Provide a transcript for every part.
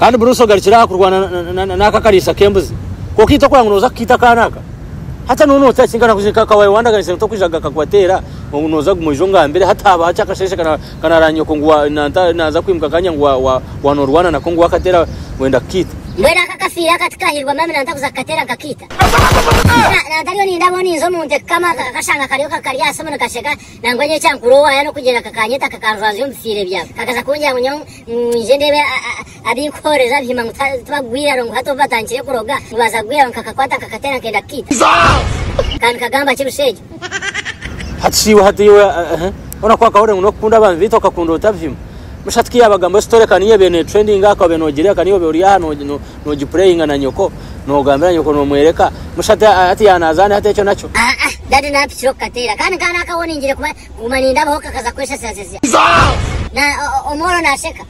kandi Bruce garikira kurwana nakakarisa kembuzi kokita kwa ngunoza kita kanaka hata nuno utakingana kushika kawaye wandaganise to kujaga kakwatera unoza gumujonga mbere hata abacha kasheshe kana ranyo kongwa naza kwimuka kanya ngwa wanorwana na kongwa katera wenda kita mwera kakafira katika hirwa mama nanda kuzakatera kakita na dalio ni ndaboni inzo munte kama kashanga kariyo kakariya samana kasheka nangwenye cyankurowa yano kugera kakanyeta kakanzwazo mfire bya kakaza kunja munyo njendebe abikoreza bihima tubagwira ngo hato batangire kuroga baza gwira kakakwata kakatera kenda kita kan kagamba kirusheje hatsiwe hatiwe ona kwa kaore ngo kunda abantu bitoka kundo utavyima mushatiki abagambo story kaniye bene trending aka benogire kaniyo be uri hano no giplaying na nyoko no gambira nyoko no mwereka mushate ati yanazane hata echo nacho dadi na pichiro katera kana akabona ingire kumaninda bahoka kaza kwesha sasa na omoro na sheka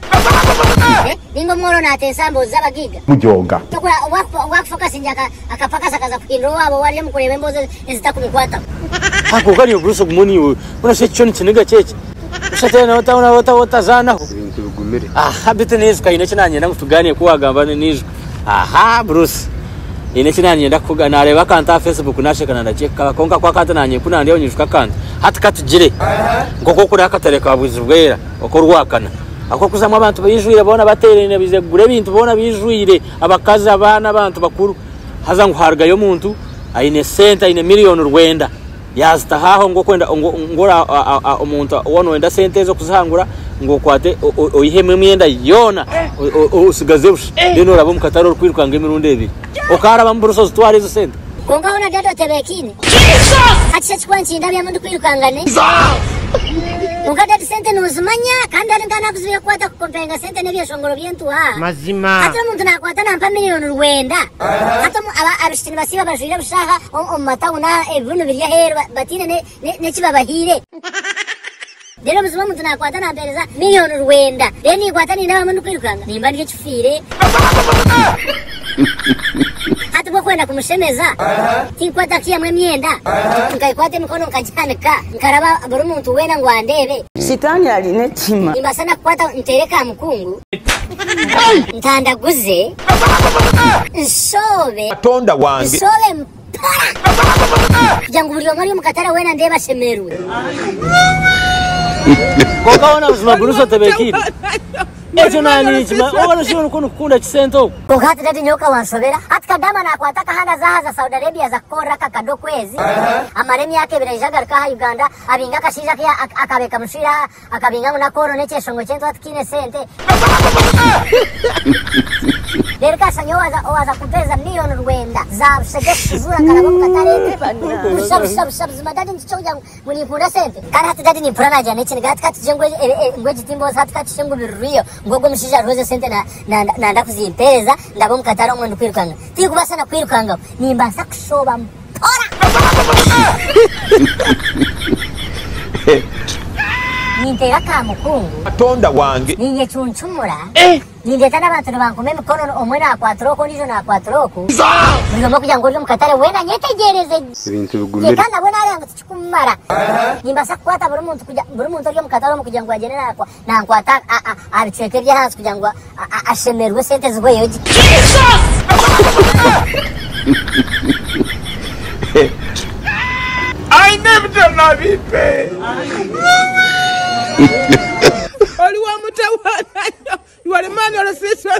ningo moro na tensambo zabagiga mujoga tokura wakfocus njaka akapaka sakaza kuindro wabo wali mukurebe mboze ezitakumikwata hako kali Bruce gumuni we una section chiniga cheche ushatena utazana ibintu bigumire habite neza kayine kinanye ndakutugane kuwagamba nizo Bruce ine kinanye ndakugana areba kanta Facebook nashekana ndacheka konka kwa kanta nanye kuna ndiyo nyishuka kanta hati katugire ngoko kuri akatereka abuzi bwera okorwakana ako kuzamwa abantu bijuire bona baterene bize gure bintu bona bijuire abakazi abana abantu bakuru haza nguharga yo muntu aine senta aine million rwenda yazita haho ngo kwenda ngora umuntu wono wenda sente zo kuzahangura ngo kwate oyiheme myenda yona usigaze bushe deno rabo mukataro kwirukanga imirundi ebiri okaraba mburuso zitware zo sente konga ona dado tebekini hacha chikwanchi ndabya mundu kwirukangane ungada sente nuzumanya kandi ari ngana kuziye kwata kukompenga sente nebyo shongoro byentu mazima hata muntu nakwata nampa miliyoni rwenda hata abashitini basiba bajira bushaha omata una ebunu biriya hero batine ne kibabahire dero muzuma muntu nakwata nampereza miliyoni rwenda deni kwata ni ndaba mundu kwirukanga nimba ndike kifire hata bokwenda kumushemeza tinkwata kiyamwe myenda nkayikwate mikono nkajyanika nkaraba buri muntu wena ngo andebe sitani aline tima nimba sana kwata ntereka mukungu ntandaguze nsobe atonda wange nsobe mpara jangu buri omari mukatara wena ndeba shemeruwe kokaona uzuma Bruce tebekini ejo nani chima ona shino kuno kunda chisento kokati dadi nyoka wansobera atkadama na kwataka handa za Saudi Arabia za kora kakado kwezi amaremi yake birejaga ka Uganda abinga kashija kya akabeka mshira akabinga na koro neche shongo chento atkine sente derka sanyo waza kupeza milioni rwenda za shege zura karabo mukatare shab madadi nchoja muni kunda sente kana hata dadi ni prana jane chini kati jengwe ngweji timbo hata kati shengo biruyo ngogo mshija roze sente na ndakuzimpeza ndabo mukatara omwe ndikwirukanga tiri kubasana kwirukanga nimba sakushoba mpora nintera ka mukungu atonda wange ninye chunchumura nindeta n'abantu bankome mikono omwe na kwatroko nijo na kwatroko ngomba kugira ngo mukatare wena nyetegereze ibintu bigumire kandi abona ari ngo tukumara nimba sakwata buri muntu ryo mukatare mu kugira ngo agenera kwa na kwata abiceke bya hansi kugira ngo ashemerwe sente zgoye I never tell my people. Oli wa mutawana you are the man or the sister